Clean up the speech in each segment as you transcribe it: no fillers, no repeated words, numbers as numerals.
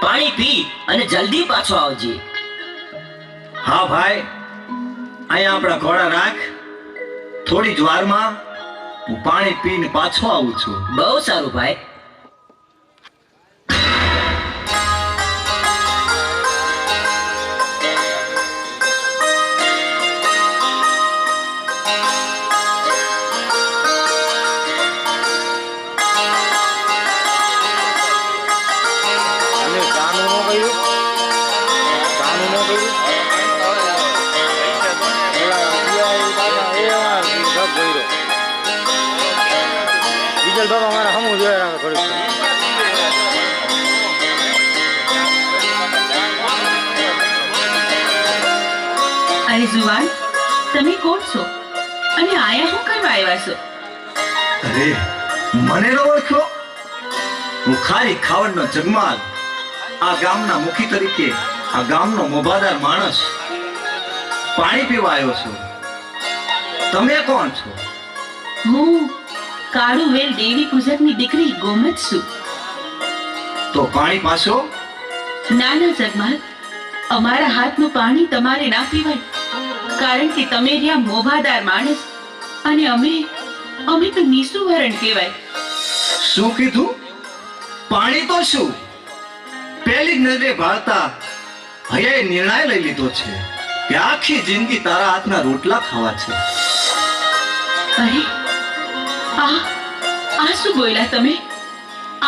પાણી પી અને જલ્દી પાછો આવજે. હા ભાઈ, અહીંયા આપણા ઘોડા રાખ. થોડી જ વારમાં હું પાણી પીને પાછો આવું છું. બહુ સારું ભાઈ. બાબા મારા હમું જોયા થોડીક અરે જુવાન, તમે કોણ છો અને આયા શું કરવા આવ્યા છો? અરે મને ન ઓળખ્યો? હું ખારી ખાવડનો જગમાલ, આ ગામના મુખી તરીકે આ ગામનો મોભાદાર માણસ પાણી પીવા આવ્યો છું. તમે કોણ છો? હું કાળુવેલ દેવી પૂજકની દીકરી ગોમત છું. તો પાણી પાછો? નાના જગમાલ, અમારા હાથનું પાણી તમારે ના પીવાય, કારણ કે તમે રહ્યા મોભાદાર માણસ અને અમે તો નિસુવરણ કહેવાય. શું કીધું? પાણી તો શું? પહેલી જ નજરે ભાળતા હૈયાએ નિર્ણય લઈ લીધો છે કે આખી જિંદગી તારા હાથના રોટલા ખાવા છે. અરે આ શું બોલ્યા તમે?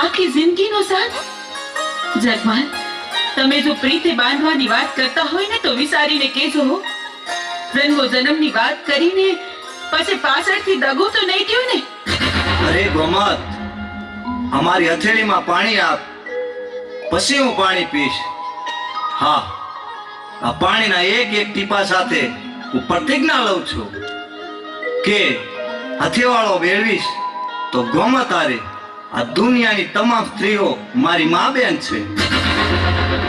આખી જિંદગીનો સાથ? જગમાલ, તમે જો પ્રીતે બાંધવાની વાત કરતા હોય ને તો વિચારીને કહેજો. જન્મો જન્મની વાત કરીને પછી પાછળથી દગો તો નહીં થયો ને? અરે ગોમત, અમારી હથેળીમાં પાણી આપ, પછી હું પાણી પીશ. હા, આ પાણીના એક એક ટીપા સાથે હું પ્રતિજ્ઞા લઉં છું કે હથેવાળો વેળવીશ તો ગોમત હારે આ દુનિયાની તમામ સ્ત્રીઓ મારી મા બેન છે.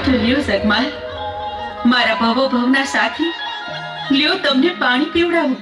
તો લ્યો જગમાલ, મારા ભવો ભવના સાથી, લ્યો તમને પાણી પીવડાવું.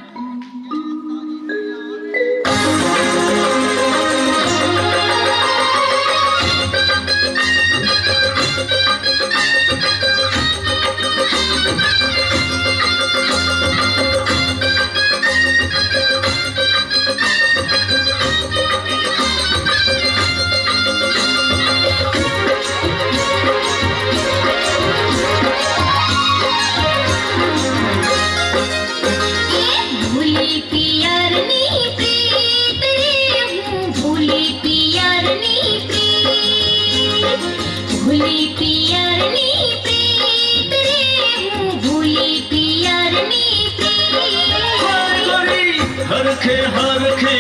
હરખે હરખે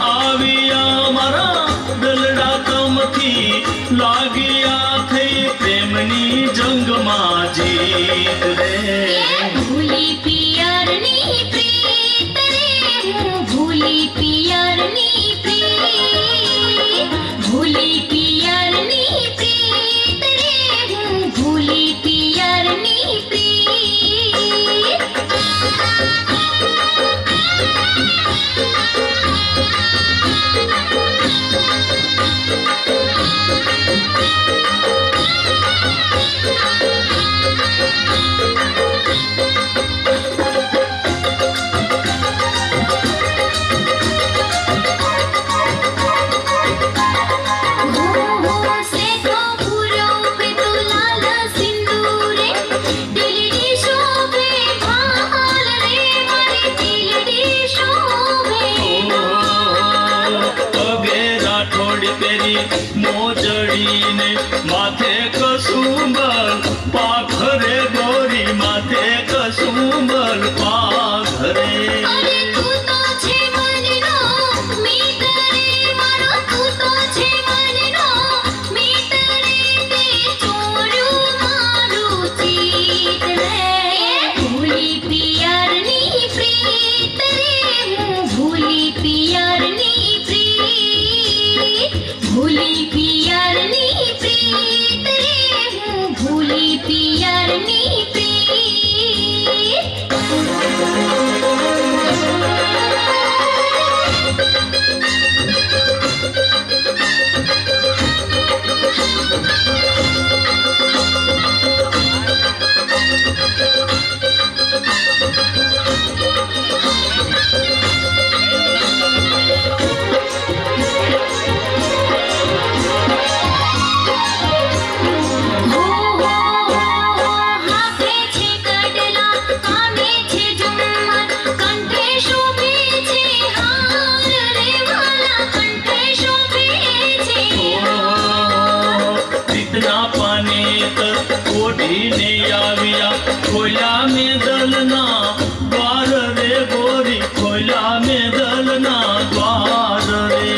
આવ્યા મારા દલડા કમથી લાગ્યા થઈ પ્રેમની જંગમાં જીત રે. ભૂલી પિયરની પ્રીત રે, હું ભૂલી પિયરની પ્રીત, ભૂલી પિયરની પ્રીત રે, હું ભૂલી પિયરની પ્રીત. મોજડીને માથે કસુંબર પાખરે ગોરી માથે કસુંબર પાખરે. અરે તું તો છે મનનો મિત્ર રે મારો, તું તો છે મનનો મિત્ર રે, તે ચોર્યું મારું ચિત્ત રે. ભૂલી પિયરની પ્રીત રે, હું ભૂલી પિયરની પ્રીત, ભૂલી પિયરની પ્રીત રે, હું ભૂલી પિયરની પ્રીત. જોડીને આવ્યા ખોલ્યા મેં દલના દ્વાર રે ગોરી ખોલ્યા મેં દલના દ્વાર રે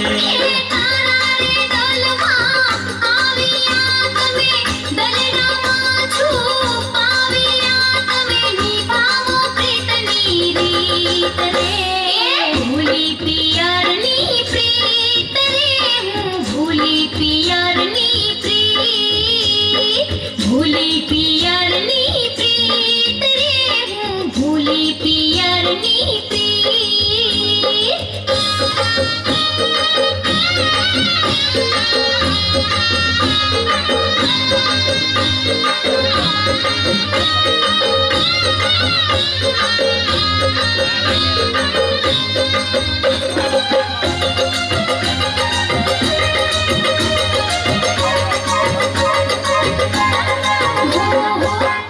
તારા રે દલમાં આવ્યા તમે દલનામાં છું પાવ્યા તમે નિભાવો પ્રીતની રીત રે ભૂલી પિયરની પ્રીત રે હું ભૂલી પિયરની પ્રીત ભૂલી પિયરની પ્રીત રે હું ભૂલી પિયરની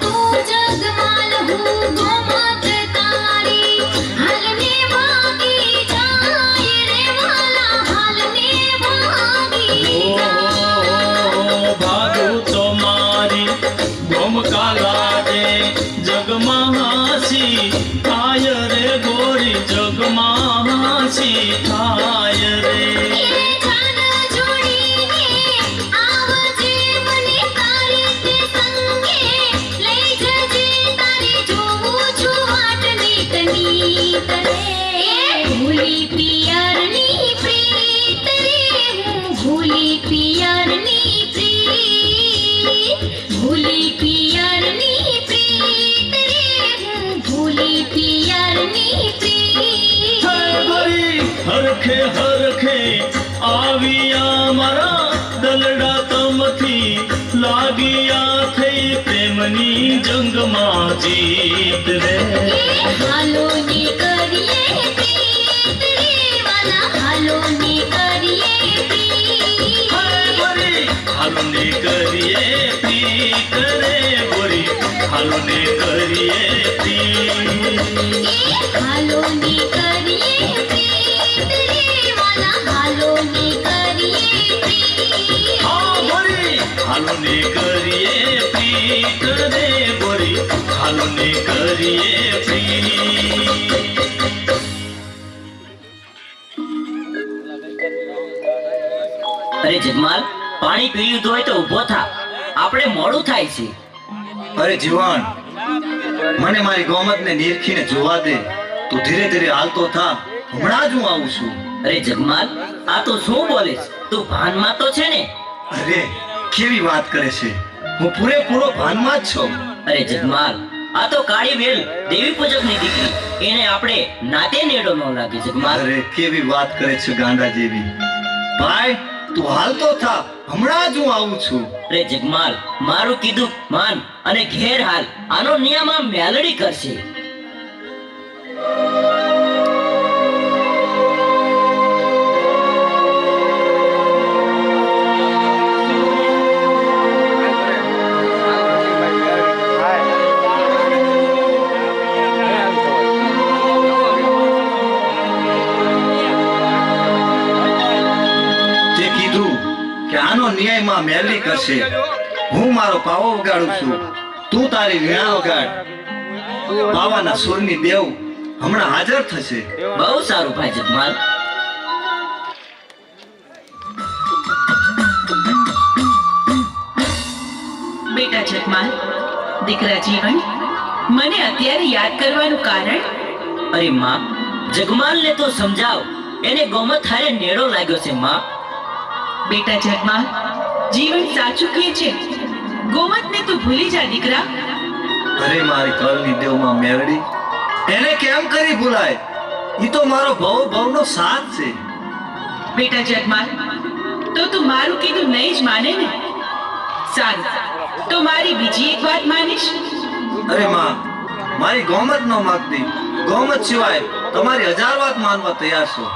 તું જગમાલ હું ગોમત તારી હાલને વાગી જાય રે વાલા હાલને વાગી જાય ભાગું તો મારી ગોમકા લાગે જગમાં હાસી થાય રે ગોરી જગમાં હાસી થાય રે જાન જોડીને આવજે મને તારી તે સંગે લઈ જજે તારી જોઉં છું વાટ નીત નીત રે ભૂલી પિયરની પ્રીત રે હું ભૂલી પિયરની પ્રીત ભૂલી પિયરની પ્રીત રે હું ભૂલી પિયરની પ્રીત ગોરી હરખે હરખે આવ્યા મારા દલડા તમથી લાગ્યા થઈ પ્રેમની જંગમાં જીત રે હાલો ને કરીએ પ્રીત રે વાલા હાલો ને કરીએ પ્રીત ગોરી હાલો ને કરીએ પ્રીત રે ગોરી હાલો ને કરીએ પ્રીત હાલો ને કરીએ પ્રીત રે વાલા હાલો ને કરીએ પ્રીત હા ગોરી હાલો ને કરીએ પ્રીત રે ગોરી હાલો ને કરીએ પ્રીત અરે જગમાલ પાણી પી લીધું હોય તો ઊભો થા આપણે મોડું થાય છે અરે જીવન મને મારી ગોમતને નીરખીને જોવા દે તું ધીરે ધીરે હાલતો થા હમણાં જ હું આવું છું અરે જગમાલ આ તો શું બોલે છે? તું ભાનમાં તો છે ને? અરે કેવી વાત કરે છે હું પૂરેપૂરો ભાનમાં જ છું અરે જગમાલ આ તો કાળી વેલ દેવી પૂજકની દીકરી એને આપણે નાતે નેડો ન લાગે જગમાલ અરે કેવી વાત કરે છે ગાંડા જેવી ભાઈ તું હાલતો થા હમણાં જ હું આવું છું અરે જગમાલ મારું કીધું માન અને ઘેર હાલ આનો નિયમ આ મેલડી કરશે તે કીધું કે આનો ન્યાયમાં મેલી કરશે હું મારો પાવો વગાડું છું તું તારી વીણા વગાડ પાવાના સુરની દેવ હમણાં હાજર થશે બહુ સારું ભાઈ જગમાલ બેટા જગમાલ દીકરા જીવન મને અત્યારે યાદ કરવાનું કારણ અરે માં જગમાલને તો સમજાવ એને ગોમત હારે નેડો લાગ્યો છે માં બેટા જગમાલ જીવન સાચું કહે છે ગોમતને તું ભૂલી જા દીકરા અરે મારી કળની દેવમાં મેળડી એને કેમ કરી ભૂલાય ઈ તો મારો ભવનો સાથ છે બેટા જગમાલ તો તું મારું કીધું નહીં જ માને ને સારું તો મારી બીજી એક વાત માનીશ અરે માં મારી ગોમત નો માગતી ગોમત સિવાય તમારી 1000 વાત માનવા તૈયાર છું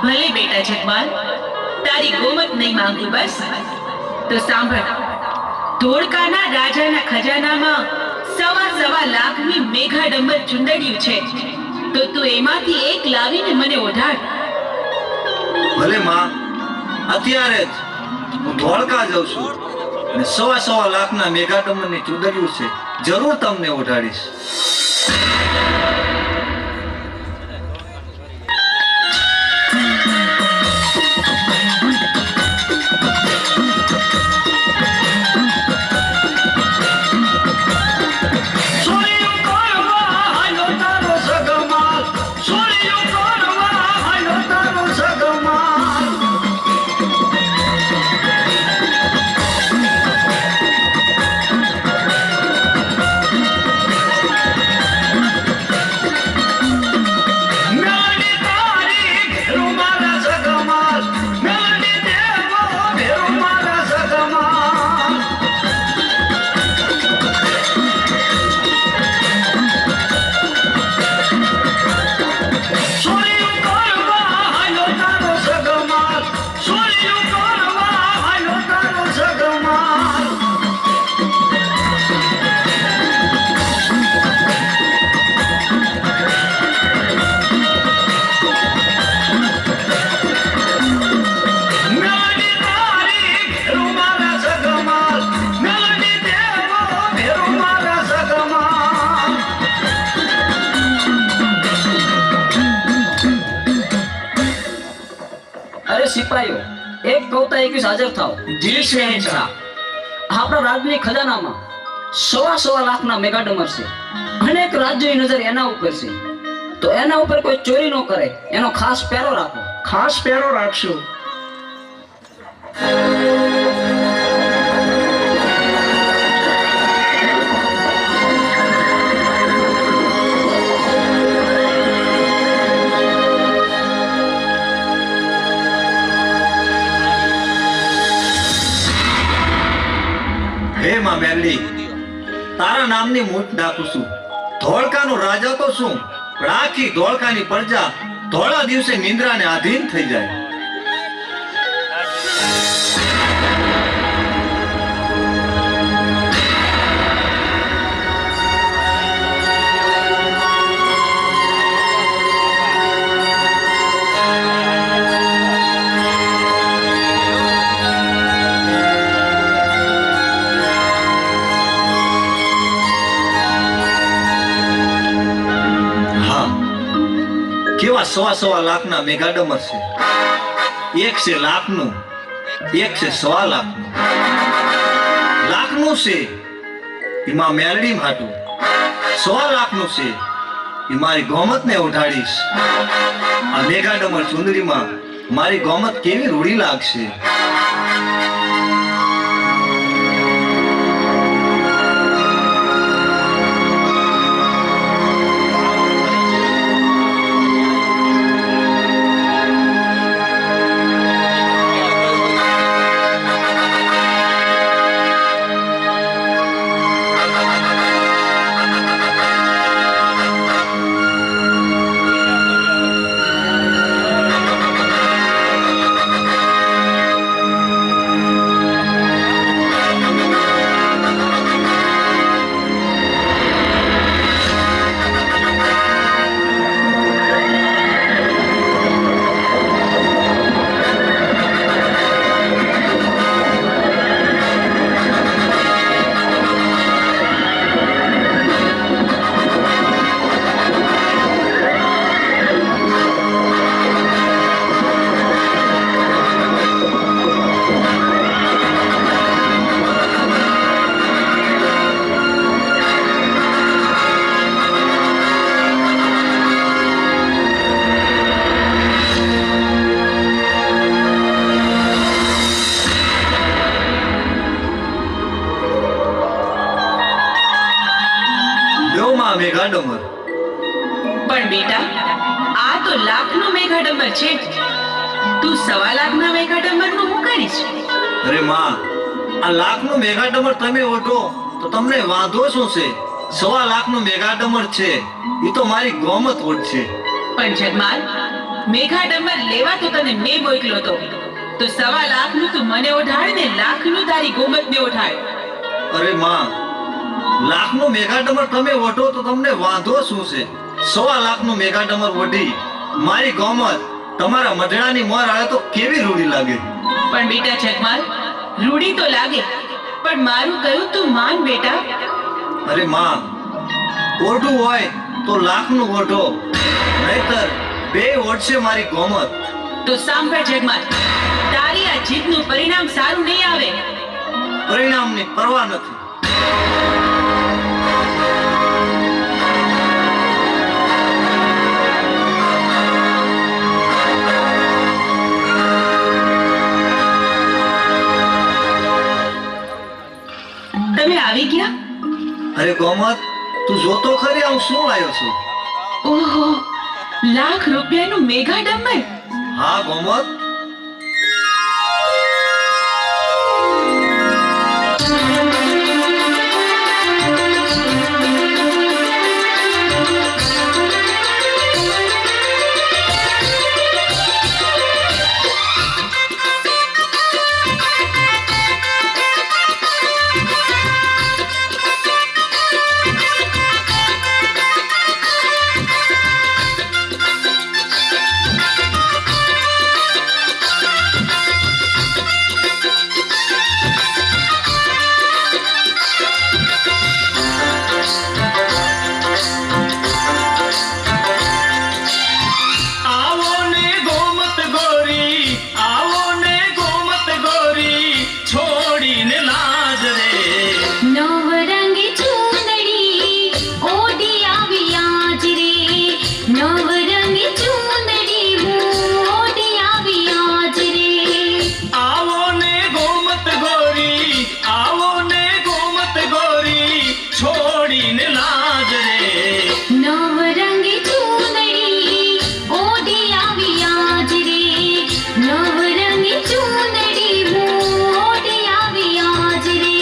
ભલે બેટા જગમાલ તારી ગોમત નહીં માંગુ બસ તો સાંભળ ધોળકાના રાજાના ખજાનામાં સવા લાખની મેઘાડંબર ચુંદડિયું છે તો તું એમાંથી એક લાવીને મને ઓઢાડ ભલે માં અત્યારે જ હું ધોળકા જાઉં છું ને 1.25 લાખના મેઘાડમરની ચુંદડીઓ છે, જરૂર તમને ઓઢાડીશ. અરે સિપાહીઓ, એક કવતા 21 હાજર થાવ. જી શહેનશાહ. આપણા રાજની ખજાનામાં 1.25 લાખના મેઘાડમર છે. અનેક રાજ્યોની નજર એના ઉપર છે, તો એના ઉપર કોઈ ચોરી ન કરે એનો ખાસ પહેરો રાખો. ખાસ પહેરો રાખશું. હે માં મેલડી, તારા નામની મૂઠ નાખું છું. ધોળકાનો રાજા તો શું, પણ આખી ધોળકાની પ્રજા ધોળા દિવસે નિંદ્રાને આધીન થઈ જાય. કેવા 1.25 લાખના મેઘાડમર છે. એક છે લાખનું, એક છે 1.25 લાખનું. લાખનું છે એમાં મેલડી માટું, 1.25 લાખનું છે એ મારી ગોમતને ઉઠાડીશ. આ મેઘાડમર ચુંદડીમાં મારી ગોમત કેવી રૂડી લાગશે. મેઘાડમર. પણ બેટા, આ તો લાખનો મેઘાડમર છે. તું 1.25 લાખના મેઘાડમરનું શું કરીશ? અરે માં, આ લાખનું મેઘાડમર તમે ઓઢો તો તમને વાંધો શું છે? 1.25 લાખનું મેઘાડમર છે એ તો મારી ગોમત ઓઢશે. પણ જગમાલ, મેઘાડમર લેવા તો તને મેં મોકલ્યો તો 1.25 લાખનું તું મને ઓઢાડ ને લાખનું તારી ગોમતને ઓઢાડ. અરે માં, લાખનું મેઘાડમર તમે ઓઢો તો તમને વાંધો શું છે? 1.25 લાખનું મેઘાડમર ઓઢી મારી ગોમત તમારા મઢડાની મોર આવે તો કેવી રૂડી લાગે. પણ બેટા જગમાલ, રૂડી તો લાગે, પણ મારું કયું તું માન બેટા. અરે માં, ઓઢું હોય તો લાખનું ઓઢો, નહીતર બે ઓઢશે મારી ગોમત. તો સાંભળ જગમાલ, તારી આ જીતનું પરિણામ સારું નહીં આવે. પરિણામની પરવા નથી. તમે આવી ગયા? અરે ગોમત, તું જોતો ખરી હું શું લાવ્યો છું? ઓહો, લાખ રૂપિયાનું મેઘા ડમર. હા ગોમત, આવો ને ગોમત ગોરી, આવો ને ગોમત ગોરી, છોડીને લાજ રે. નવરંગી ચૂંદડી ઓઢી આવી આજ રે, નવરંગી ચૂંદડી ઓઢી આવી આજ રે. આવો ને ગોમત ગોરી, આવો ને ગોમત ગોરી, છોડીને લાજ રે. નવરંગી ચૂંદડી ઓઢી આવી આજ રે, નવરંગી ચૂંદડી ઓઢી આવી આજ રે.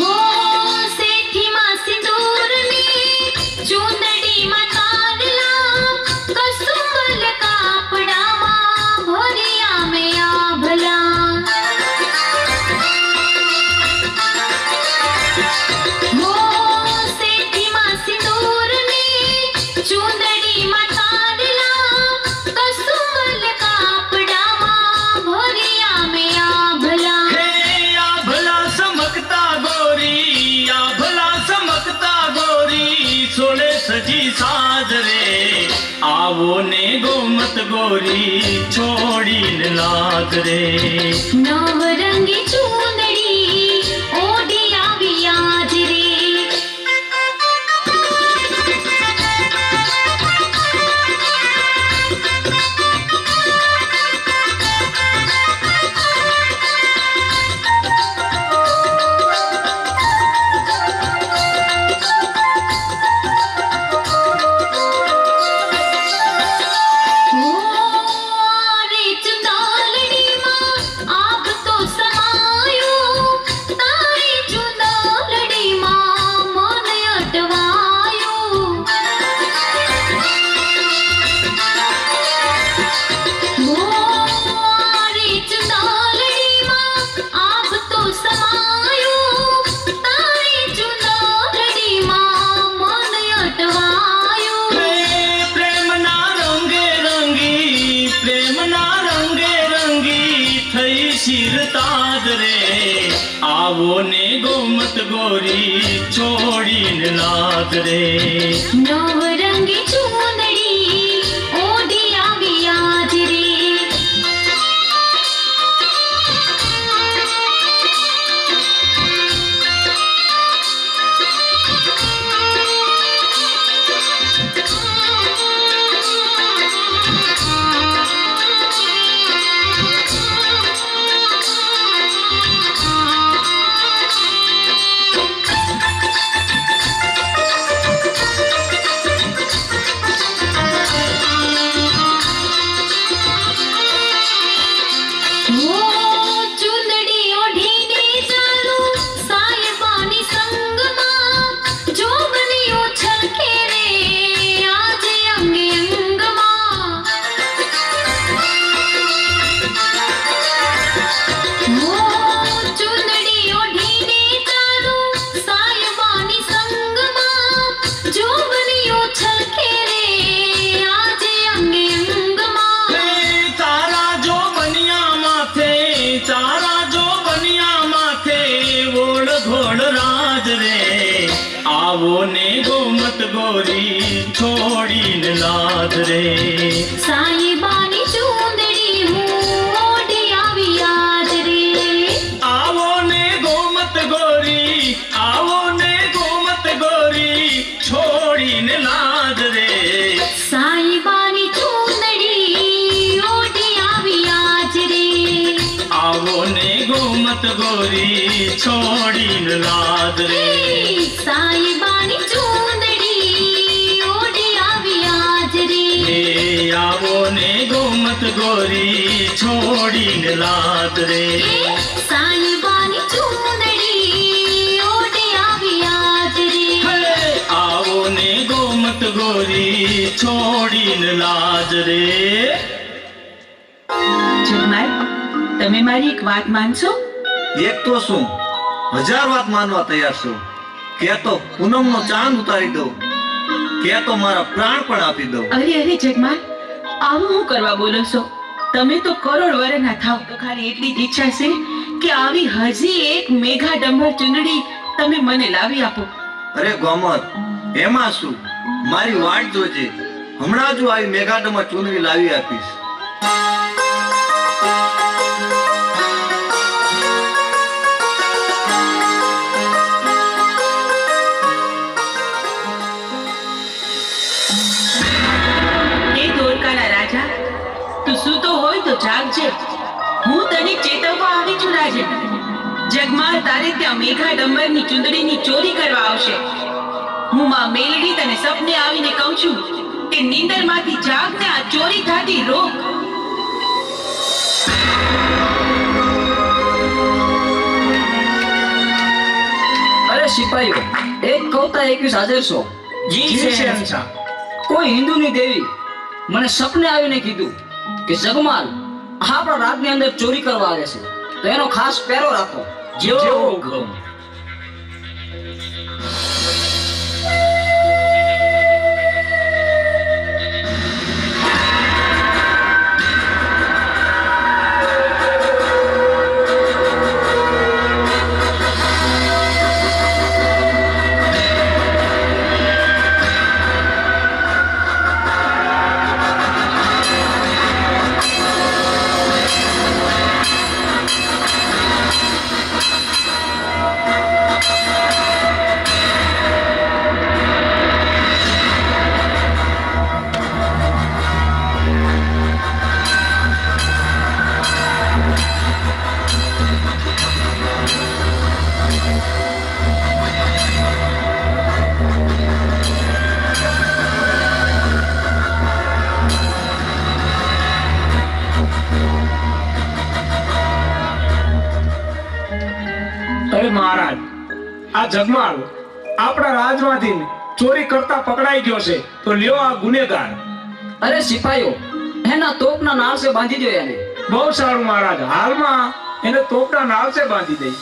હો સેઠીમાં સિંદૂરની ચૂંદડીમાં તાડલા, કસુંબલ કાપડામાં ભર્યા મેં આભલા. હો સેઠીમાં સિંદૂરની ચૂંદડીમાં તાડલા, કસુંબલ કાપડામાં ભર્યા મેં આભલા. હે આ ભલા સમકતા ગોરી, આ ભલા સમકતા ગોરી, સોળે સજી સાજ રે. આવો ને ગોમત ગોરી, છોડીને લાજ રે. નવરંગી ચૂંદડી ઓઢી આવી આજ રે. હો રે ચુંદડીમાં આભ તો સમાયો, તારી ચુંદડીમાં મન અટવાયું. હો રે ચુંદડીમાં આભ તો સમાયો, તારી ચુંદડીમાં મન અટવાયું. હે પ્રેમના રંગે રંગી, પ્રેમના રંગે રંગી, થઈ શિર તાજ રે. આવો ને ગોમત ગોરી, છોડીને લાજ રે. નવરંગી ચૂંદડી ઓઢી આવી આજ રે. રે આવો ને ગોમત ગોરી છોડીને લાજ રે સાઈબાની ચૂંદડી હું ઓઢી આવી આજ રે આવો ને ગોમત ગોરી આવો ને ગોમત ગોરી છોડીને લાજ રે સાઈબાની ચૂંદડી ઓઢી આવી આજ રે આવો ને ગોમત ગોરી છોડીને લાજ રે સાઈબાની ચૂંદડી ઓઢી આવી આજ રે એ આવો ને ગોમત ગોરી છોડીને લાજ રે સાઈબાની ચૂંદડી ઓઢી આવી આજ રે આવો ને ગોમત ગોરી છોડીને લાજ રે જગમાલ, તમે મારી એક વાત માનશો? એક તો શું 1000 વાત માનવા તૈયાર છું. કે તો પૂનમનો ચાંદ ઉતારી દઉં, કે તો મારા પ્રાણ પણ આપી દઉં. અરે અરે જગમાલ, આવું હું કરવા બોલો છો? તમે તો કરોડ વર્ષના થાવ તો ખાલી એટલી જ ઈચ્છા છે કે આવી હજી એક મેઘા ડંબર ચૂંદડી તમે મને લાવી આપો. અરે ગોમત, એમાં શું, મારી વાટ જોજે. હમણાં જ હું આવી મેઘાડમાં ચૂંદડી લાવી આપીશ. એ દ્વારકાના રાજા, તું સૂતો હોય તો જાગજે. હું તને ચેતવવા આવી છું રાજે. જગમાલ તારે ત્યાં મેઘા ડંબરની ચૂંદડીની ચોરી કરવા આવશે. હું માં મેલડી તને સપને આવીને કહું છું કે નીંદરમાંથી જાગને આ ચોરી થતી રોક. અરે સિપાહીઓ, એક કવતા 21 હાજર છો. જી શહેનશાહ. કોઈ હિન્દુની દેવી મને સપને આવીને કીધું કે જગમાલ આપણા રાજની અંદર ચોરી કરવા આવે છે, તો એનો ખાસ પહેરો રાખો. જેવો હુકમ. અરે મહારાજ, આ જગમાલ આપણા રાજમાંથી ચોરી કરતા પકડાઈ ગયો છે, તો લ્યો આ ગુનેગાર. અરે સિપાહીઓ, એના તોપના નાળસે બાંધી દો એને. બહુ સારું મહારાજ, હાલમાં એને તોપના નાળસે બાંધી દઈ.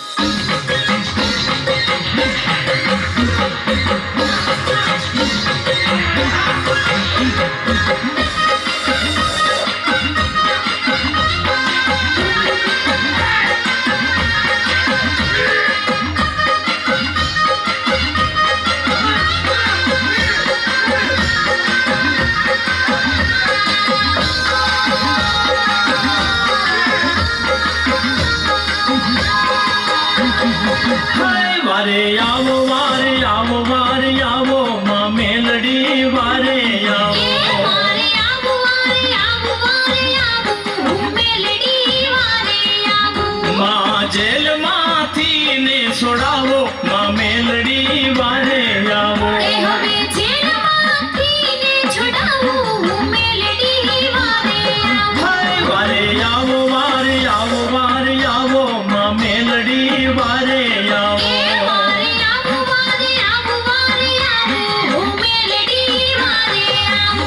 વારે આવો વારે આવો વારે આવો માં મેલડી વારે આવો વારે આવો વારે આવો વારે આવો હું મેલડી વારે આવો માં જેલમાંથી ને છોડાવો માં મેલડી વારે આવો એ હવે જેલમાંથી ને છોડાવો હું મેલડી વારે આવો વારે આવો વારે આવો વારે આવો માં મેલડી વારે આવો વારે આવો વારે આવો વારે આવો હું મેલડી વારે આવો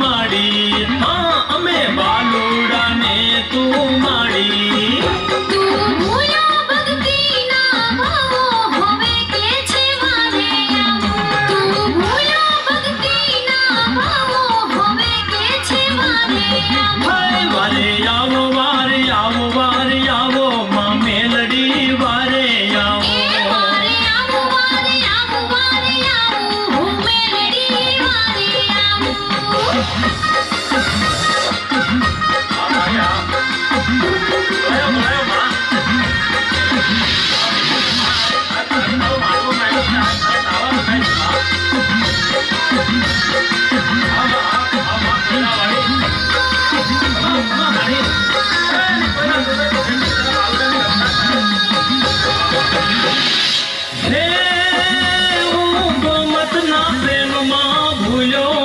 માડી હા અમે બાલુડાને તું માડી તું ભૂલ્યો ભક્તિના ભાવો હવે કે છે વારે આવો તું ભૂલ્યો ભક્તિના ભાવો હવે કે છે વારે આવો હાય વારે આવો માં મેલડી વારે આવો એ વારે આવો હું મેલડી વારે આવો હે હું ગોમતના પ્રેમમાં ભૂલ્યો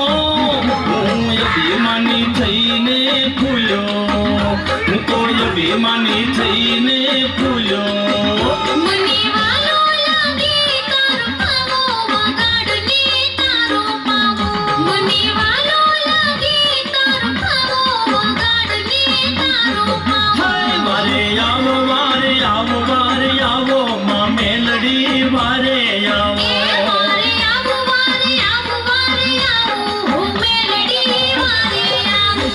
હું અભિમાની થઈને ભૂલ્યો હું તો અભિમાની થઈને ભૂલ્યો મને વાલો લાગે તારો પાવો વગાડને તારો પાવો મને વાલો લાગે તારો પાવો વગાડને તારો પાવો હાય વારે આવો માં મેલડી વારે આવો એ વારે આવો હું મેલડી વારે આવો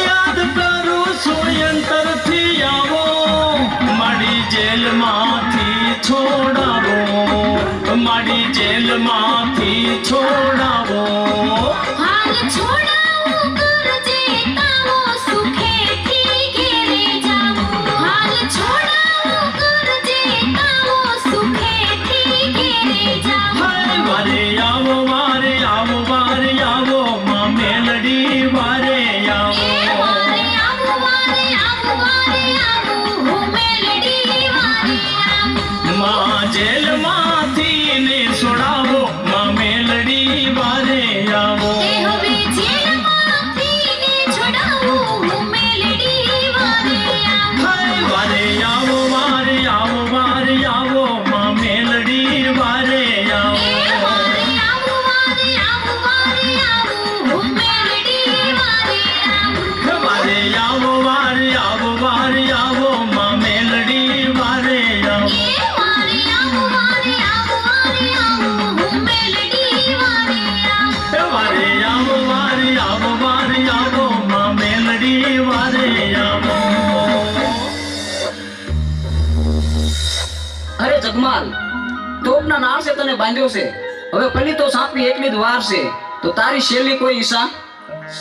યાદ કરું સોયંતરથી આવો મારી જેલમાંથી છોડાવો મારી જેલમાંથી છોડાવો હાલ છોડાવો કરજે તાવો સુખેથી ઘેરે જાવો હાલ છોડાવો કરજે તાવો સુખેથી ઘેરે જાવો હાય વારે આવો માં મેલડી વારે આવો એ વારે આવો હું મેલડી વારે આવો માં જેલમાંથી ને છોડાવો માં મેલડી વારે આવો એ હવે જેલમાંથી ને છોડાવો હું મેલડી વારે આવો હાય વારે આવો માં મેલડી વારે આવો એ વારે આવો હું મેલડી વારે આવો વારે આવો માં મેલડી વારે આવો એ વારે આવો હું મેલડી વારે આવો વારે આવો માં મેલડી વારે આવો અરે જગમાલ ટોપના નાળ છે તને બાંધ્યો છે હવે પેલી તો સાપી એકલી જ વાર છે તો તારી શેલી કોઈ ઈશા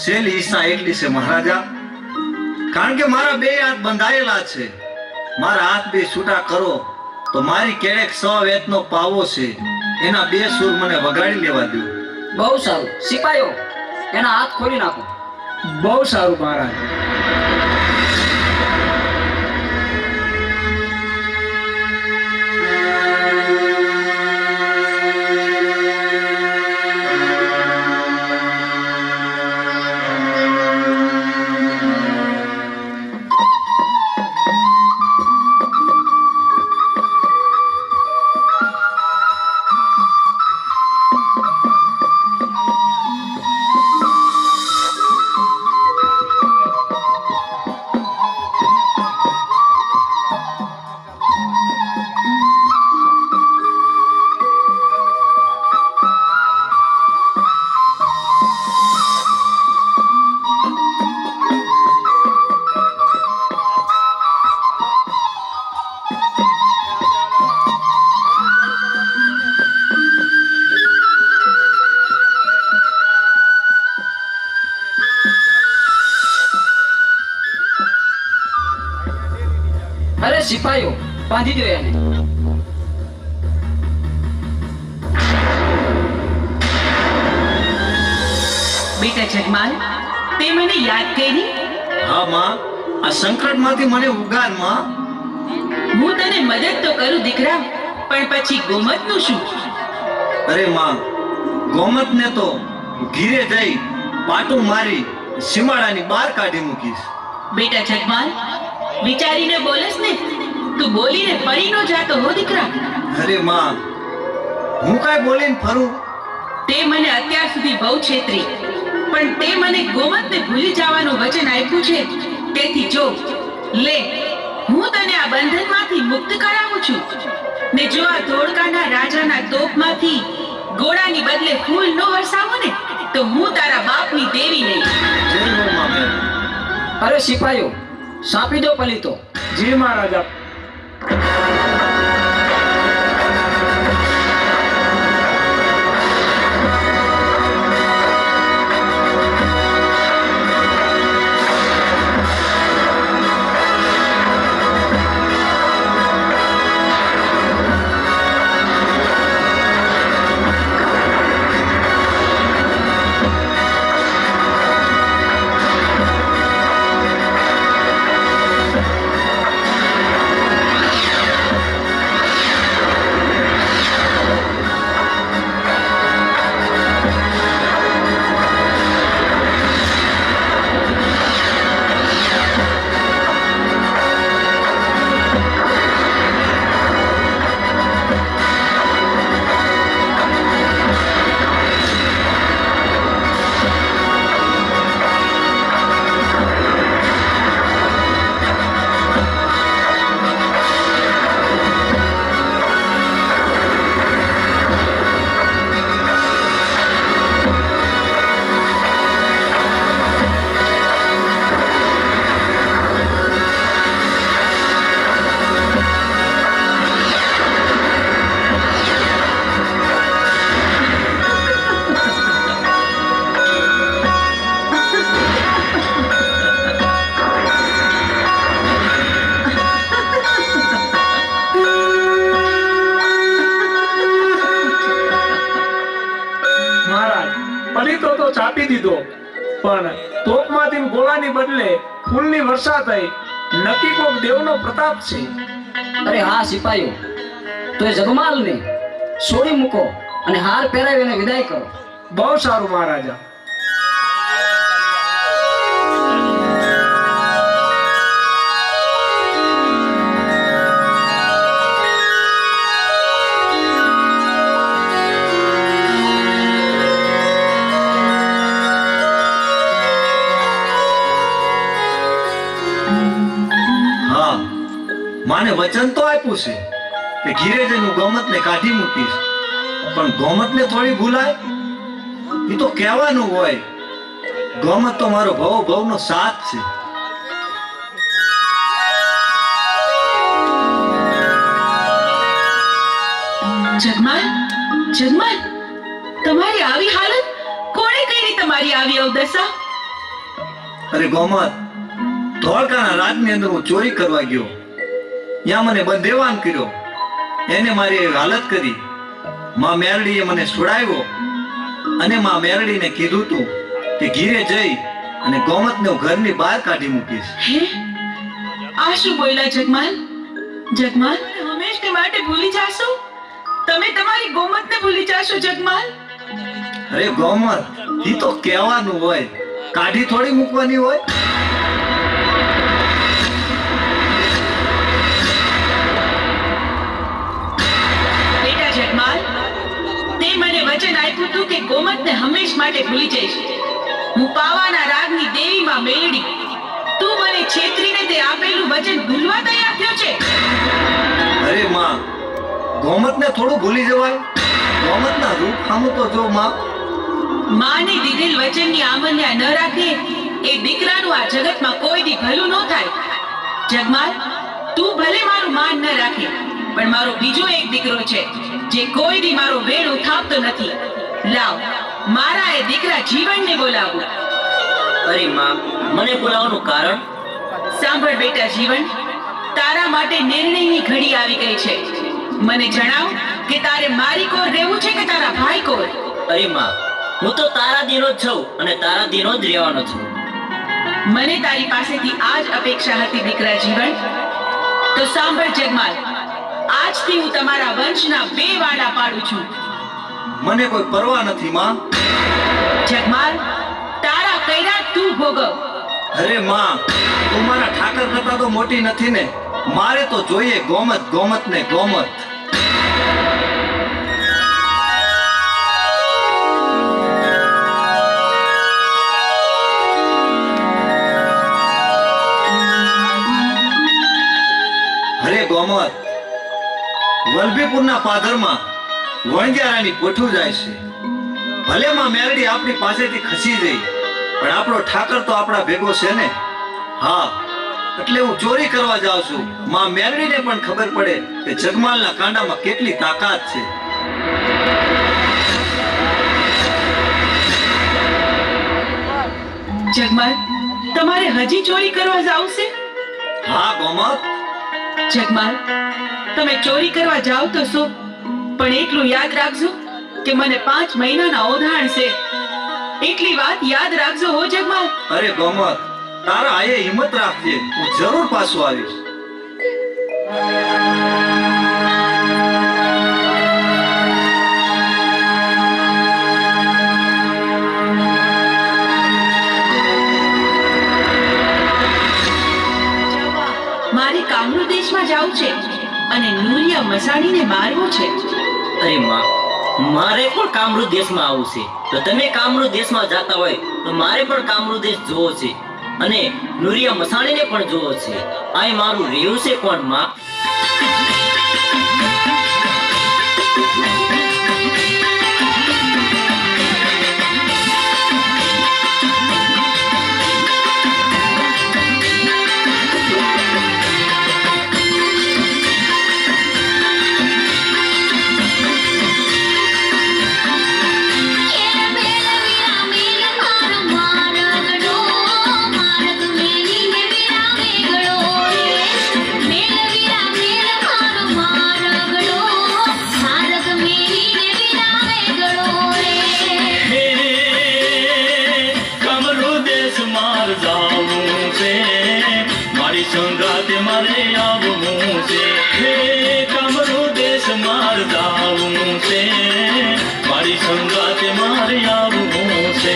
શેલી ઈચ્છા એટલી છે મહારાજા કારણ કે મારા બે હાથ બંધાયેલા છે મારા હાથ બે છૂટા કરો તો મારી કેળેક 100 વેતનો પાવો છે એના બે સૂર મને વગાડી લેવા દો બહુ સારું સિપાઈઓ એના હાથ ખોલી નાખો બહુ સારું મહારાજ. અરે સિપાઈઓ બાંધી દો એને બેટા જગમાલ તે મને યાદ કરી હા માં આ સંકટમાંથી મને ઉગાર માં. હું તને મદદ તો કરું દીકરા, પણ પછી ગોમતનું શું? અરે માં, ગોમતને તો ઘીરે જઈ પાટું મારી સીમાડાની બહાર કાઢી મૂકીશ. બેટા જગમાલ, વિચારીને બોલસ ને, તું બોલીને પડી ન જાતો હો દીકરા. અરે માં, હું કાંઈ બોલીને ફરું? તે મને અત્યાર સુધી બહુ છેતરી, પણ તે મને ગોમતને ભૂલી જવાનું વચન આપ્યું છે. તેથી જો લે, હું તને આ બંધનમાંથી મુક્ત કરાવું છું. ને જો આ ધોળકાના રાજાના તોપમાંથી ગોળાની બદલે ફૂલ ન વરસાવો ને, તો હું તારા બાપની દેવી નહીં. જય હો માં બેન. અરે સિપાહીઓ, સાપી દો પલીતો. જી મહારાજા. પલીતો તો ચાપી દીધો, પણ તોપમાંથી ગોળાની બદલે ફૂલની વર્ષા થઈ. નક્કી કોક દેવનો પ્રતાપ છે. અરે હા સિપાહીઓ, તો એ જગમાલને છોડી મૂકો અને હાર પહેરાવીને વિદાય કરો. બહુ સારું મહારાજા. હા, માને વચન તો આપ્યું છે કે ઘીરે જઈને હું ગોમતને કાઢી મૂકીશ, પણ ગોમતને થોડી ભૂલાય? એ તો કહેવાનું હોય. ગોમત તો મારો ભવનો સાથ છે. જગમાલ, જગમાલ, તમારી આવી હાલત કોણે કરી? તમારી આવી અવદશા? અરે ગોમત, ધોળકાના રાજની અંદર હું ચોરી કરવા ગયો, ત્યાં મને બંધેવાન કર્યો, એને મારી એવી હાલત કરી. માં મેરડીએ મને છોડાવ્યો અને માં મેરડીને કીધું તું કે ઘીરે જઈ અને ગોમતને હું ઘરની બહાર કાઢી મૂકીશ. હે, આ શું બોલ્યા જગમાલ? જગમાલ, હંમેશને માટે ભૂલી જાશો? તમે તમારી ગોમતને ભૂલી જાશો જગમાલ? અરે ગોમત, એ તો કહેવાનું હોય, કાઢી થોડી મૂકવાની હોય. બેટા જગમાલ, તે મને વચન આપ્યું હતું કે ગોમતને હંમેશ માટે ભૂલી જઈશ. હું પાવાના રાગની દેવીમાં મેળડી. તું મને છેતરીને તે આપેલું વચન ભૂલવા તૈયાર થયો છે? અરે માં, ગોમતને થોડું ભૂલી જવાય? ગોમતના રૂપ સામું તો જો માં. માને દીધેલ વચનની આમલ્યા ન રાખે એ દીકરાનું આ જગતમાં કોઈ દી ભલું ન થાય. જગમાલ, તું ભલે મારું માન ન રાખે, પણ મારો બીજો એક દીકરો છે જે કોઈ દી મારો વેણ ઉઠાવતો નથી. લાવ, મારા એ દીકરા જીવનને બોલાવું. અરે માં, મને બોલાવવાનું કારણ? સાંભળ બેટા જીવન, તારા માટે નિર્ણયની ઘડી આવી ગઈ છે. મને જણાવ કે તારે મારી કોર રહેવું છે કે તારા ભાઈ કોર? અરે માં, હું તો તારા દીનો જ છું અને તારા દીનો જ રહેવાનો છું. મને તારી પાસેથી આ જ અપેક્ષા હતી દીકરા જીવન. તો સાંભળ જગમાલ, આજથી હું તમારા વંશના 2 વાડા પાડું છું. મને કોઈ પરવા નથી માં. જગમાલ, તારા કર્યા તું ભોગવ. અરે માં, તું મારા ઠાકર કરતા તો મોટી નથી ને. મારે તો જોઈએ ગોમત, ગોમત ને ગોમત. અરે ગોમત, વલભીપુરના પાદરમાં વણગ્યારાની પોઠું જાય છે. ભલે માં મેરડી આપણી પાસેથી ખસી જઈ, પણ આપણો ઠાકર તો આપણા ભેગો છે ને. હા, એટલે હું ચોરી કરવા જાઉં છું. માં મેરડીને પણ ખબર પડે કે જગમાલના કાંડામાં કેટલી તાકાત છે. જગમાલ, તમારે હજી ચોરી કરવા જાવ છે? હા ગોમત. જગમાલ, તમે ચોરી કરવા જાઓ તો શું, પણ એટલું યાદ રાખજો કે મને 5 મહિનાના ઓધાણ છે. એટલી વાત યાદ રાખજો હો જગમાલ. અરે ગોમત, તારા આયે હિંમત રાખજે, હું જરૂર પાછો આવીશ. મારે કામરૂ દેશમાં જાવું છે અને નુરિયા મસાણીને મારવો છે. અરે માં, મારે પણ કામરૂ દેશમાં આવવું છે. તો તમે કામરૂ દેશમાં જાતા હોય તો મારે પણ કામરૂ દેશ જોવો છે અને નુરિયા મસાણીને પણ જોવો છે. આ મારું રેવું છે કોણ માં? સંગાતે મારે આવવું છે. હે કામરૂ દેશ માર જાવું છે. મારી સંગાતે મારે આવવું છે.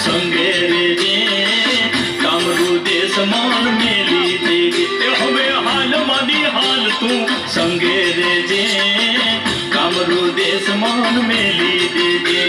સંગે રેજે કામરૂ દેશ માન મેલી દેજે. હવે હાલ મારી હાલ તું સંગે રેજે કામરૂ દેશ માન મેલી દેજે.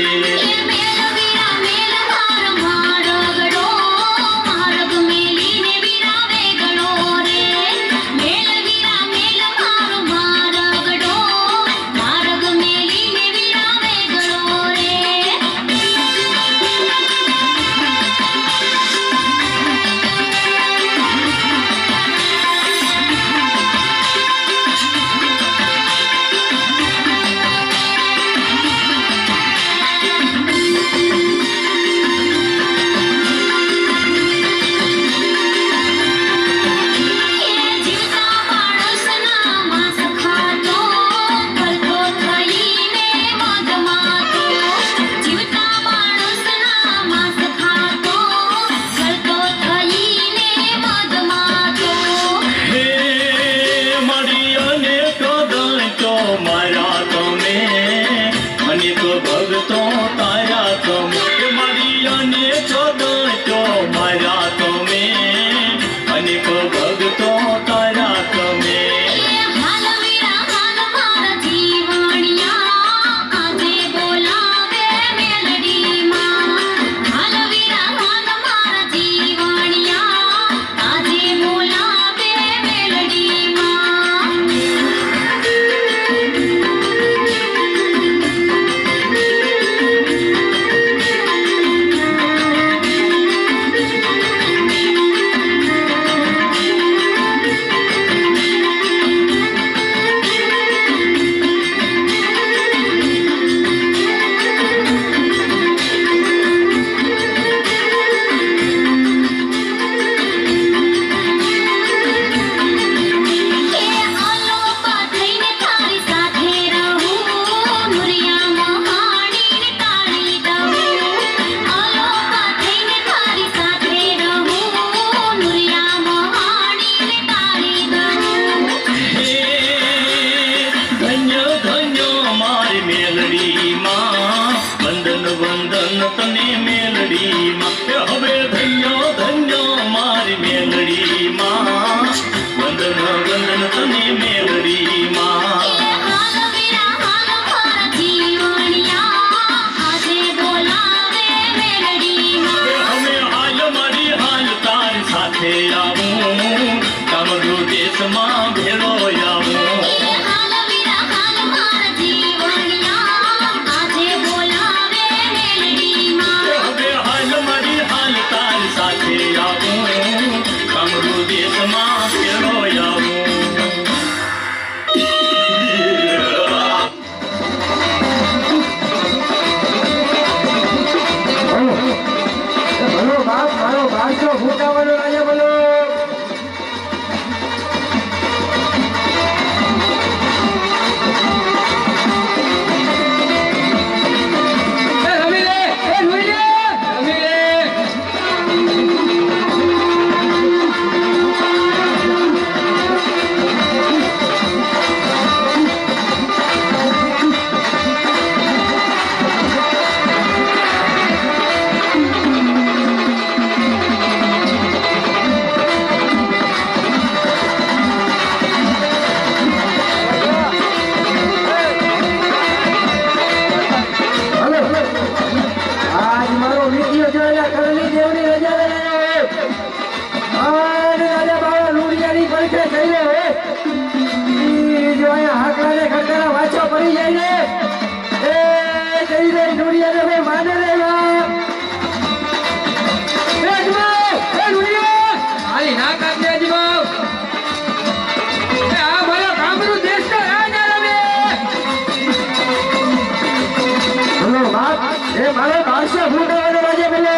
મારી મેલડી માં વંદન વંદન તને મેલડી માં હવે ધન્ય ધન્ય મારી મેલડી માં વંદન વંદન તને મેલડી માં હાલ વીરા હાલ મારા જીવણિયા આજે બોલાવે મેલડીમાં હવે હાલ મારી હાલ તારી સાથે આવું કામરૂ દેશમાં ભેળો આવું હાલ વીરા હાલ મારા જીવણિયા આજે બોલાવે મેલડીમાં હવે હાલ મારી હાલ તારી સાથે આવું કામરૂ દેશમાં ભેળો આવું ભલો બાપ મારો બારસો ફૂટાવાનો રાજા બોલો આજ મારો વિધિયો જોયા કરણી દેવની રજા લે અને રાજા બાવા લુડિયાની પડખે થઈને હે ઈ જો અહીંયા હાકલાને ખડકાના વાંચો પડી જાય ને એ જઈ રે લુડિયાને ભાઈ માને રે એ લુડિયા આલી ના કાપને અજમાવ એ આ મારો કામરૂ દેશ કા રાજા રમે બોલો બાપ એ મારો 1200 ફૂટાવાનો રાજા બોલે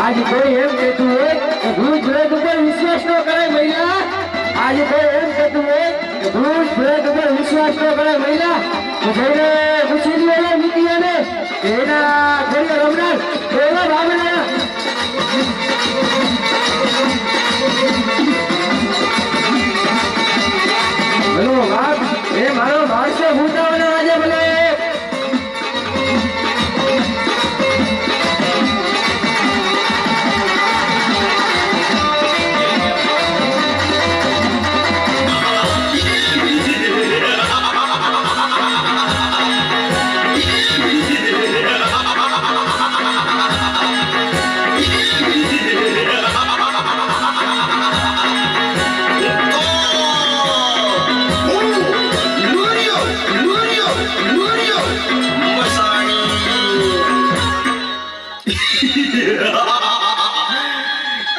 આજ કોઈ એમ કહેતું હોય કે ભૂત પ્રેત ઉપર વિશ્વાસ ન કરે મહિલા આજ કોઈ એમ કહેતું હોય કે ભૂત પ્રેત ઉપર વિશ્વાસ ન કરે મહિલા તો જઈને પૂછી લે નીતિયાને એના ઘરે રમનાર એવા ભાવના બોલો બાપ એ મારો 1200 ફૂટાવાનો રાજા બોલે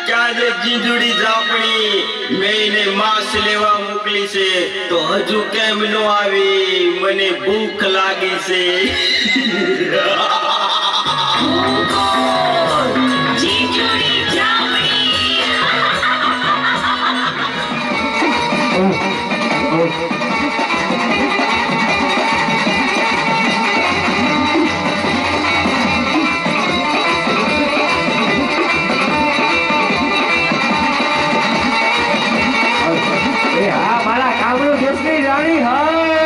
ક્યારે જીંજુડી જાપણી મેને માસ લેવા મોકલી છે તો હજુ કેમ નો આવી મને ભૂખ લાગી છે જીજુડી જામણી એ હા મારા કામરૂ દેશની રાણી હોય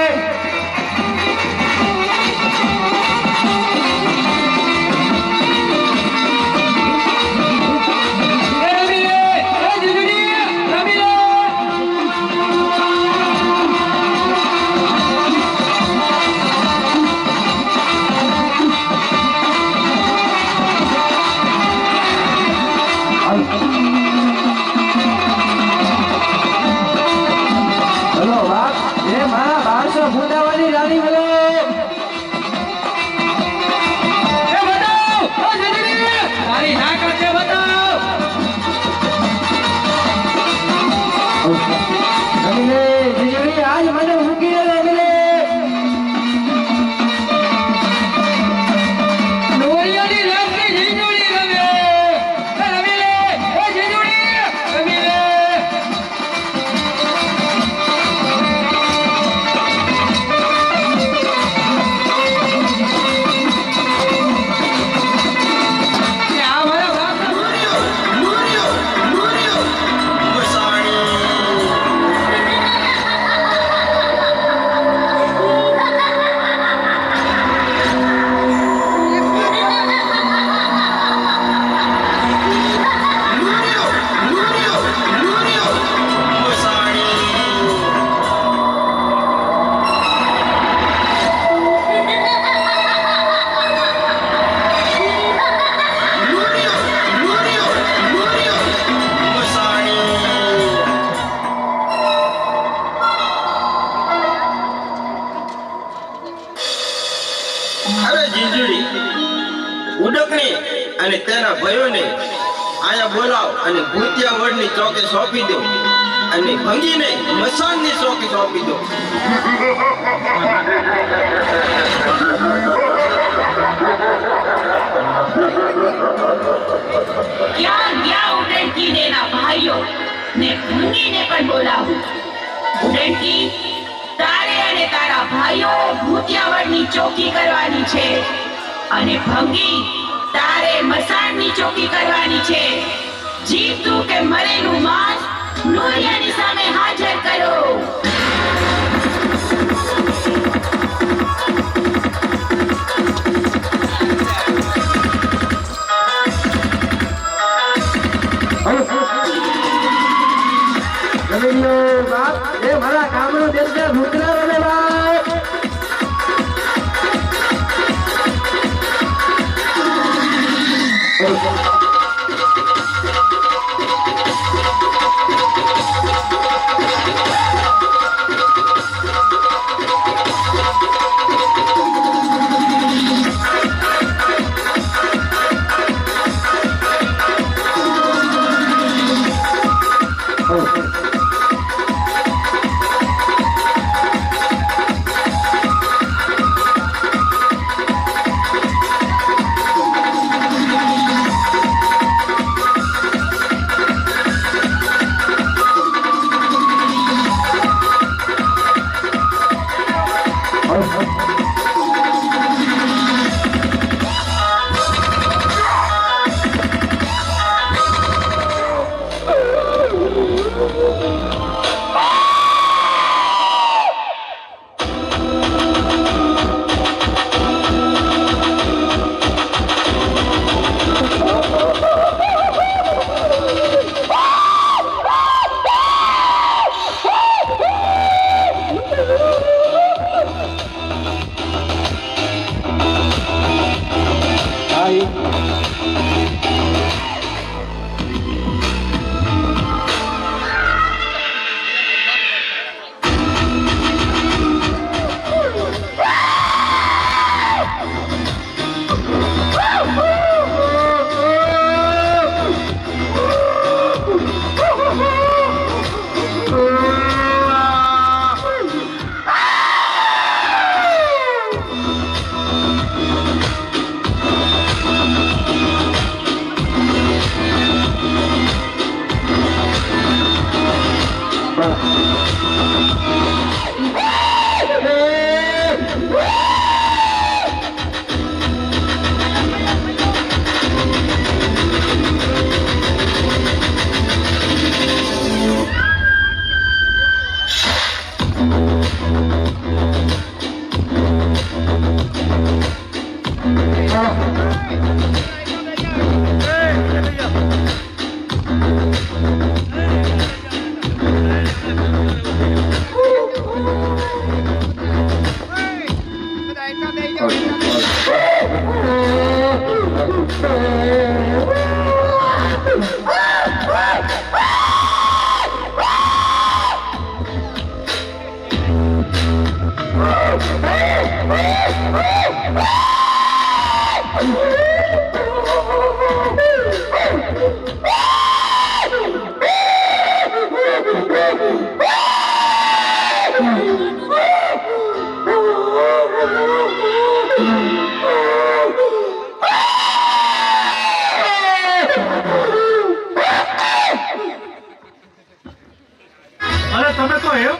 અને તેના ભાઈઓને આયા બોલાવ અને ભૂતિયા વડની ચોકે સોંપી દો અને ભંગીને મસાનની ચોકે સોંપી દો. ક્યાં ગયા ઉડનકી દેના ભાઈઓ ને ભંગીને પણ બોલાવું. ઉડનકી, તારે અને તારા ભાઈઓ ભૂતિયાવડની ચોકી કરવાની છે અને ભંગી, તારે મસાણની ચોકી કરવાની છે. જીવતું કે મરેલું માંસ નુરિયાની સામે હાજર કરો. જમીનનો બાપ એ મારા કામનો દેશ ભૂતરા રે બાપ. અરે તમે તો એમ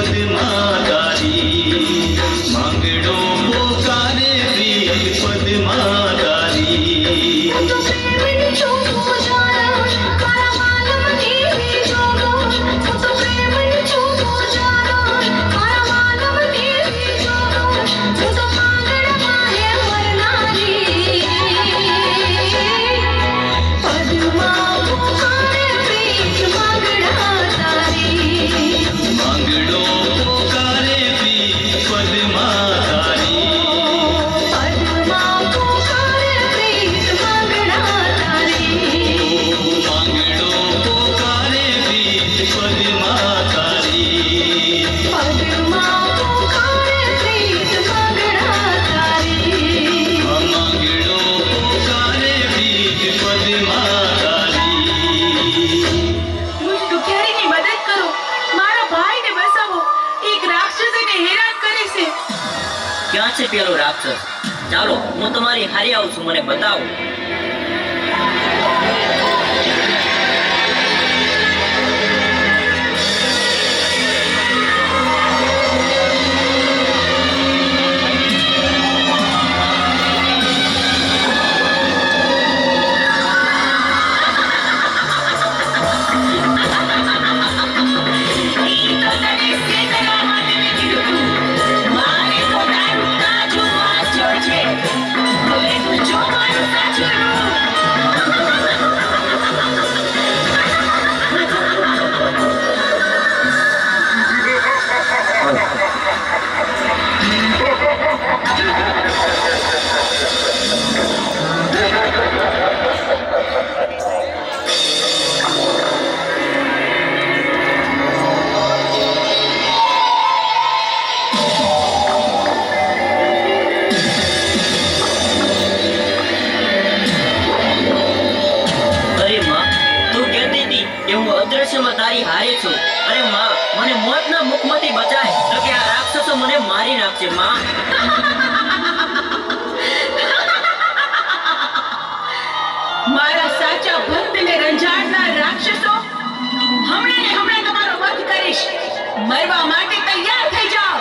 પદમાં તારી માંગડો પોકારે પ્રીત પદમાં તારી તો પ્રેમની ચોખો જાણો મારા માનવની જોગો તો પ્રેમની ચોખો જાણો મારા માનવની જોગો તો માંગણમાં હે વરનારી પદમાં પુકારે પ્રીત માંગડા તારી માંગડો પોકારે પ્રીત પદમાં તારી પદમાં પુકારે પ્રીત માંગડા તારી માંગડો પોકારે પ્રીત પદમાં તારી પદમાં પુકારે પ્રીત માંગડા તારી માંગડો પોકારે પ્રીત પદમાં તારી મુજ દુખિયારીની મદદ કરો, મારા ભાઈને બચાવો. એક રાક્ષસ એને હેરાન કરે છે. ક્યાં છે પેલો રાક્ષસ? ચાલો હું તમારી હારે આવું છું, મને બતાવો. ઈ તો તને શેતરવા માટે મેં કીધું તું. મારે તો તારું તાજું વાંચો છે. હવે તું જો મારું સાચું રૂપ. અરે માં, તું કહેતી હતી કે હું અદ્રશ્યમાં તારી હારે છું. અરે માં, મને મોતના મુખમાંથી બચાય, તો કે આ રાક્ષસો મને મારી નાખશે. માં, મારા સાચા ભક્તને રંજાડનાર રાક્ષસો હમણાં ને હમણાં તમારો વધ કરીશ. મરવા માટે તૈયાર થઈ જાઓ.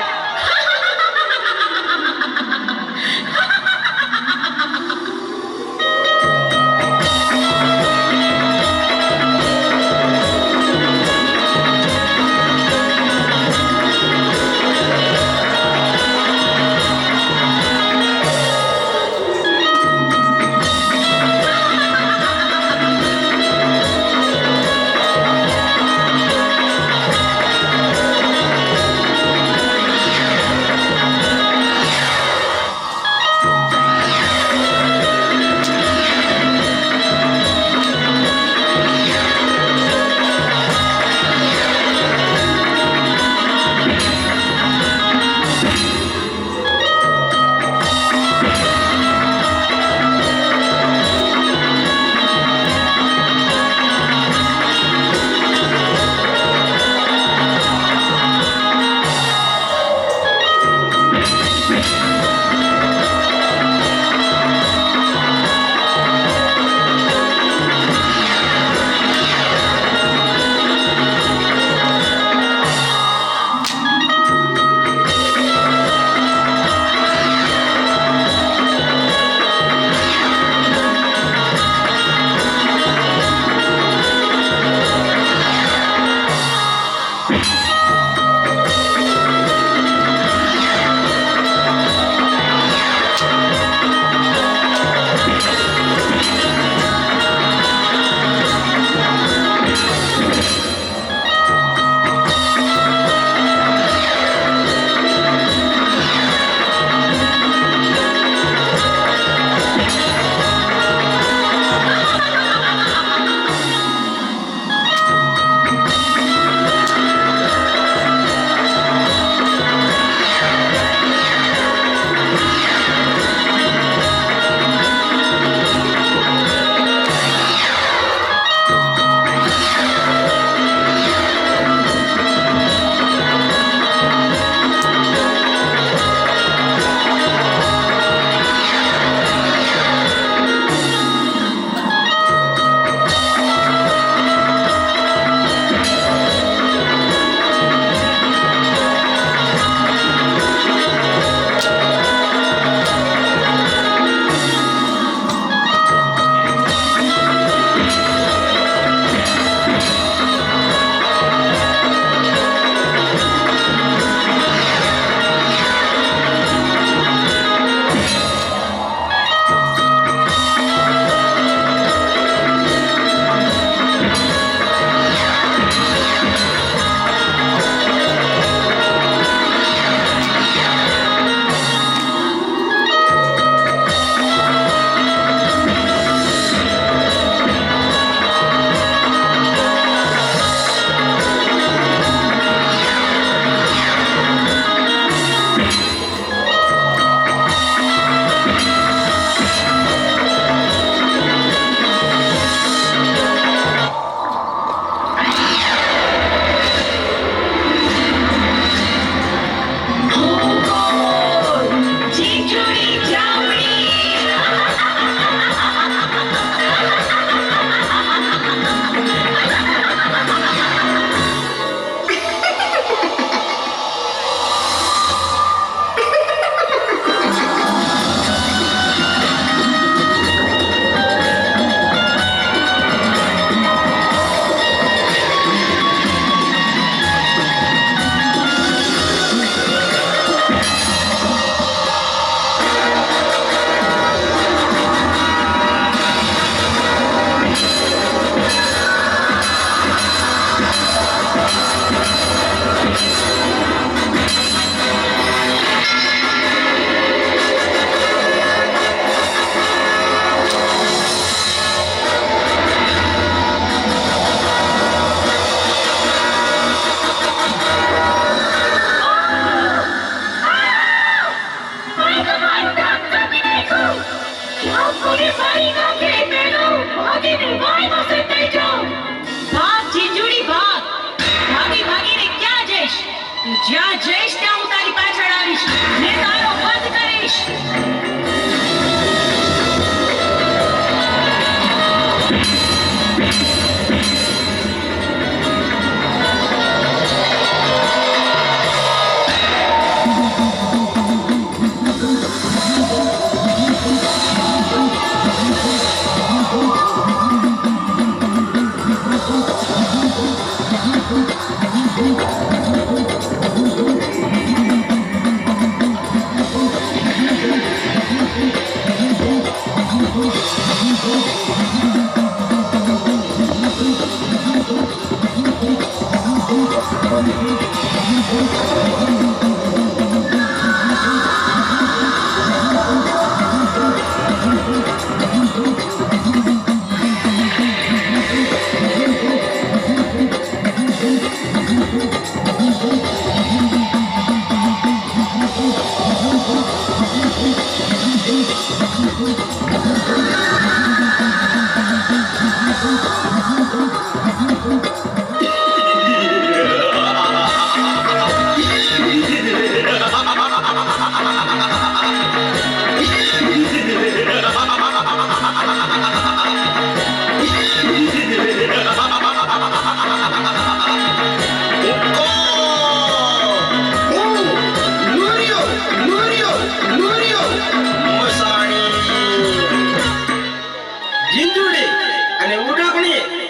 કહીશ ત્યાં હું તારી પાછળ આવીશ ને તારો વધ કરીશ.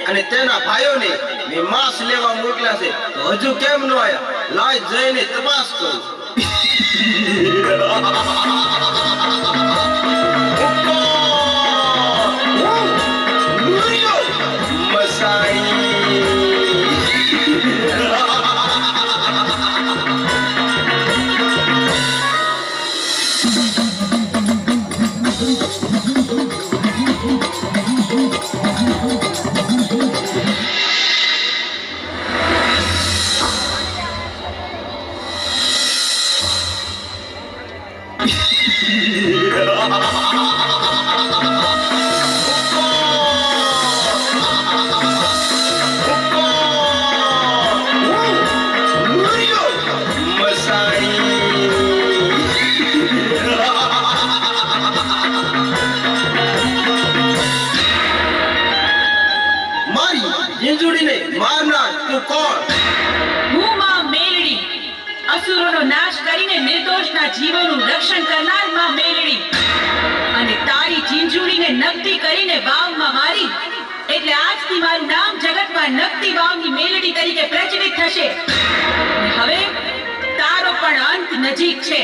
અને તેના ભાઈઓને મેં માંસ લેવા મોકલ્યા છે તો હજુ કેમ ન આયા? લાય જઈને તપાસ કરું. હું માં મેલડી, અસુરોનો નાશ કરીને નિર્દોષના જીવોનું રક્ષણ કરનાર માં મેલડી. અને તારી ઝીંઝુડીને નકતી કરીને વાવમાં મારી એટલે આજથી મારું નામ જગતમાં નકતી વાવની મેલડી તરીકે પ્રચલિત થશે. હવે તારો પણ અંત નજીક છે.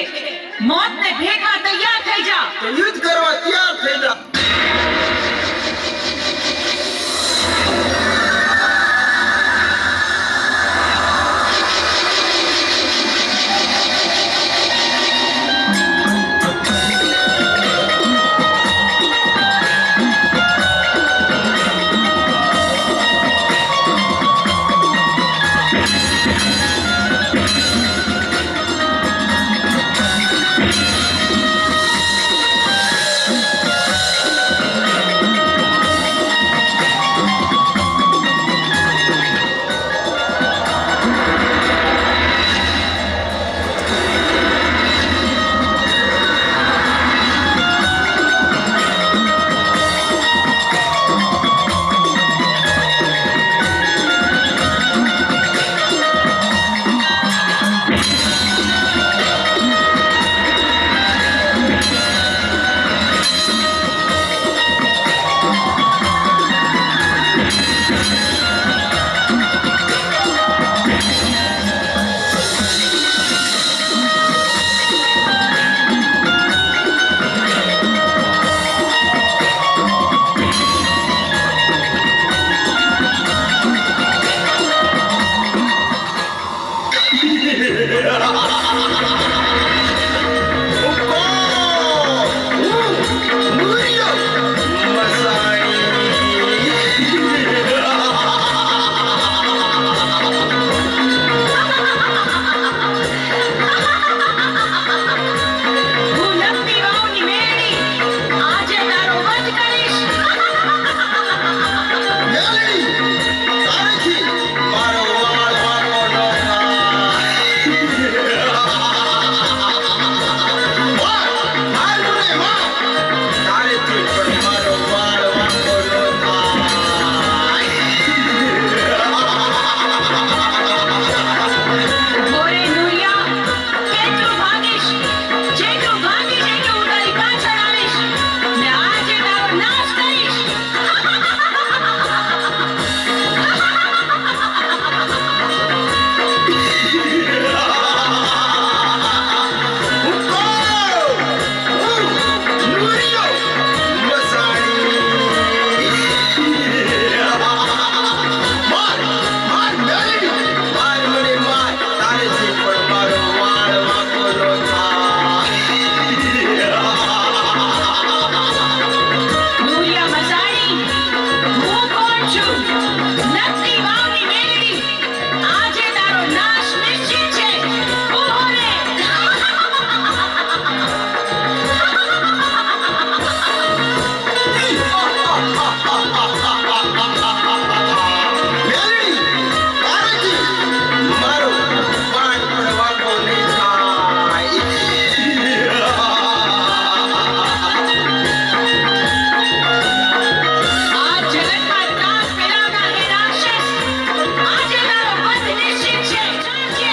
મોતને ભેટવા તૈયાર થઈ જા. યુદ્ધ કરવા તૈયાર થઈ જા.